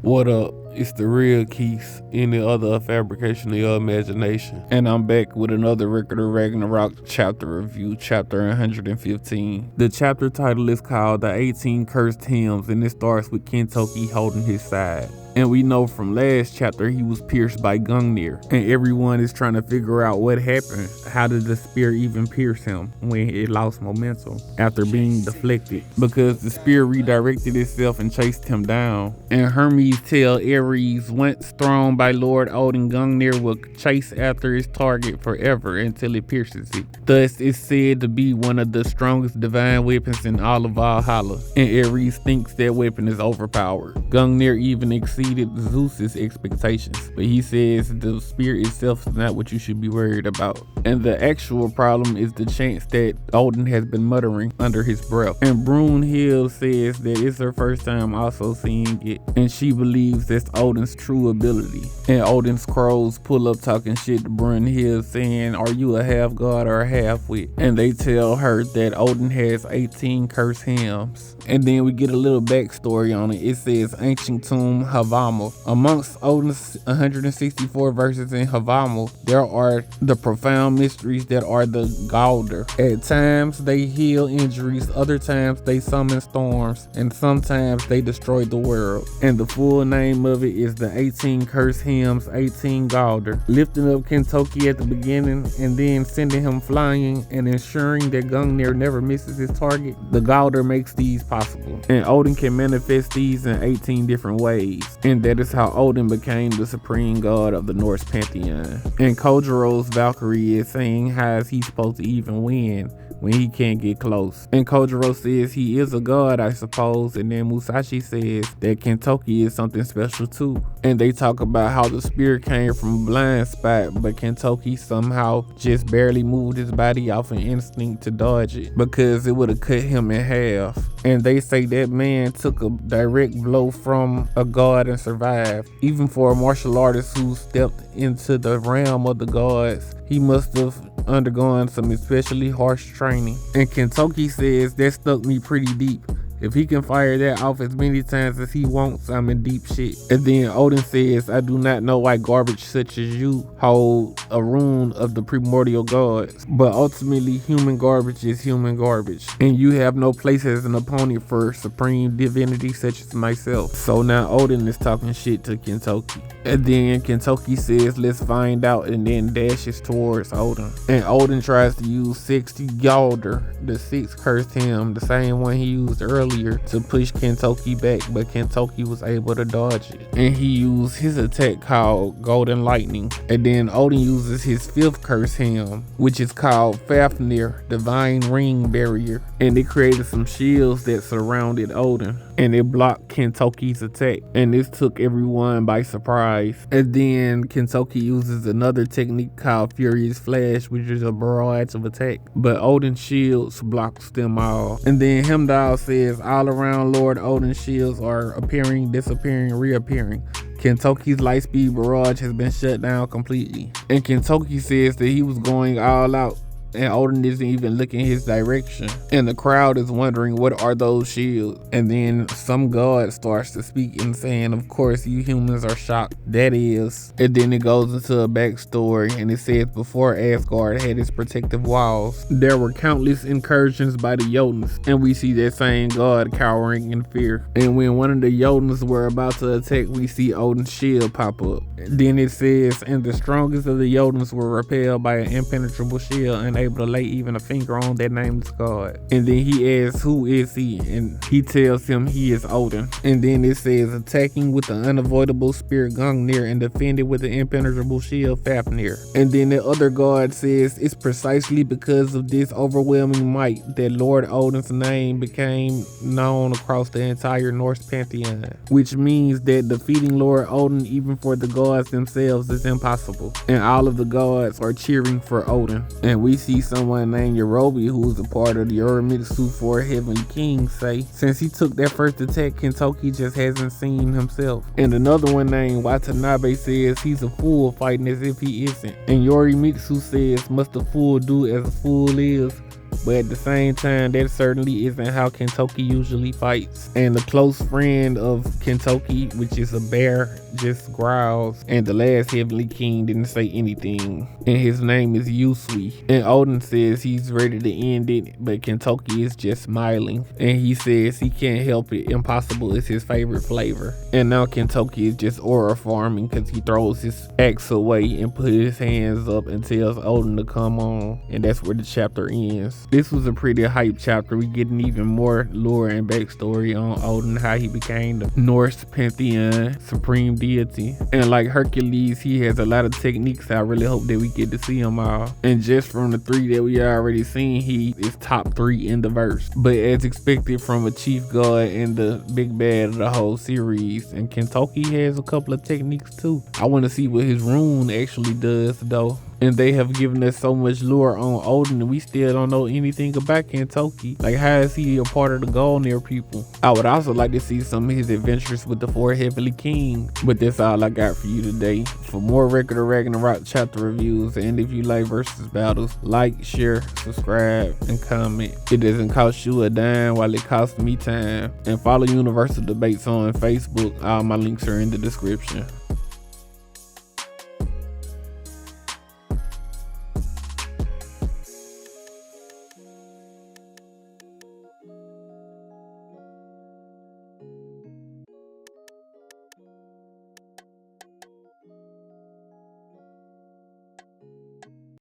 What up? It's the real Keith, any other fabrication of your imagination. And I'm back with another Record of Ragnarok chapter review, chapter 115. The chapter title is called The 18 Cursed Hymns, and it starts with Kintoki holding his side. And we know from last chapter he was pierced by Gungnir, and everyone is trying to figure out what happened. How did the spear even pierce him when it lost momentum after being deflected? Because the spear redirected itself and chased him down. And Hermes tell Ares, once thrown by Lord Odin, Gungnir will chase after its target forever until it pierces it. Thus, it's said to be one of the strongest divine weapons in all of Valhalla, and Ares thinks that weapon is overpowered. Gungnir even exceeded Zeus's expectations, but he says the spear itself is not what you should be worried about. And the actual problem is the chants that Odin has been muttering under his breath. And Brunhild says that it's her first time also seeing it, and she believes that's Odin's true ability. And Odin's crows pull up talking shit to Brunhild, saying, "Are you a half god or a half wit?" And they tell her that Odin has 18 cursed hymns. And then we get a little backstory on it. It says ancient tomb Havamel. Amongst Odin's 164 verses in Havamel, there are the profound mysteries that are the Galder. At times they heal injuries, other times they summon storms, and sometimes they destroy the world. And the full name of it is the 18 Cursed Hymns, 18 Galder. Lifting up Kintoki at the beginning and then sending him flying and ensuring that Gungnir never misses his target, the Galder makes these possible. And Odin can manifest these in 18 different ways. And that is how Odin became the supreme god of the Norse pantheon. And Kojiro's Valkyrie is saying how is he supposed to even win when he can't get close. And Kojiro says he is a god, I suppose. And then Musashi says that Kintoki is something special too. And they talk about how the spear came from a blind spot, but Kintoki somehow just barely moved his body off an instinct to dodge it, because it would have cut him in half. And they say that man took a direct blow from a god and survived. Even for a martial artist who stepped into the realm of the gods, he must have undergone some especially harsh training. And Kintoki says that stuck me pretty deep. If he can fire that off as many times as he wants, I'm in deep shit. And then Odin says, I do not know why garbage such as you hold a rune of the primordial gods, but ultimately human garbage is human garbage, and you have no place as an opponent for supreme divinity such as myself. So now Odin is talking shit to Kintoki. And then Kintoki says, let's find out, and then dashes towards Odin. And Odin tries to use 60 Galder, the 6th cursed hymn, the same one he used earlier, to push Kintoki back, but Kintoki was able to dodge it. And he used his attack called Golden Lightning. And then Odin uses his 5th curse hymn, which is called Fafnir, Divine Ring Barrier. And it created some shields that surrounded Odin, and it blocked Kintoki's attack. And this took everyone by surprise. And then Kintoki uses another technique called Furious Flash, which is a barrage of attack, but Odin's shields blocks them all. And then Heimdall says all around Lord Odin's shields are appearing, disappearing, reappearing. Kintoki's lightspeed barrage has been shut down completely. And Kintoki says that he was going all out, and Odin isn't even looking his direction. And the crowd is wondering, what are those shields? And then some god starts to speak and saying, of course you humans are shocked. That is. And then it goes into a backstory, and it says before Asgard had its protective walls, there were countless incursions by the Jotuns, and we see that same god cowering in fear. And when one of the Jotuns were about to attack, we see Odin's shield pop up. Then it says, and the strongest of the Jotuns were repelled by an impenetrable shield, and able to lay even a finger on that nameless god. And then he asks, who is he? And he tells him he is Odin. And then it says, attacking with the unavoidable spear Gungnir and defended with the impenetrable shield Fafnir. And then the other god says, it's precisely because of this overwhelming might that Lord Odin's name became known across the entire Norse pantheon, which means that defeating Lord Odin even for the gods themselves is impossible. And all of the gods are cheering for Odin. And we see someone named Yorobi, who is a part of the Uramitsu 4 Heavenly Kings, say, since he took that first attack, Kintoki just hasn't seen himself. And another one named Watanabe says he's a fool fighting as if he isn't. And Yorimitsu says, must a fool do as a fool is? but at the same time, that certainly isn't how Kintoki usually fights. And the close friend of Kintoki, which is a bear, just growls, and the last Heavenly King didn't say anything, and his name is Yusui. And Odin says he's ready to end it, but Kintoki is just smiling, and he says he can't help it. Impossible is his favorite flavor. And now Kintoki is just aura farming because he throws his axe away and put his hands up and tells Odin to come on, and that's where the chapter ends. This was a pretty hype chapter. We getting even more lore and backstory on Odin, how he became the Norse pantheon supreme deity, and like Hercules, he has a lot of techniques. I really hope that we get to see them all. And just from the 3 that we already seen, he is top 3 in the verse, but as expected from a chief god and the big bad of the whole series. And Kintoki has a couple of techniques too. I want to see what his rune actually does though. And they have given us so much lore on Odin, and we still don't know anything about Kintoki. Like, how is he a part of the Gungnir people? I would also like to see some of his adventures with the 4 Heavenly Kings. But that's all I got for you today. For more Record of Ragnarok chapter reviews, and if you like versus battles, like, share, subscribe, and comment. It doesn't cost you a dime while it costs me time. And follow Universal Debates on Facebook. All my links are in the description.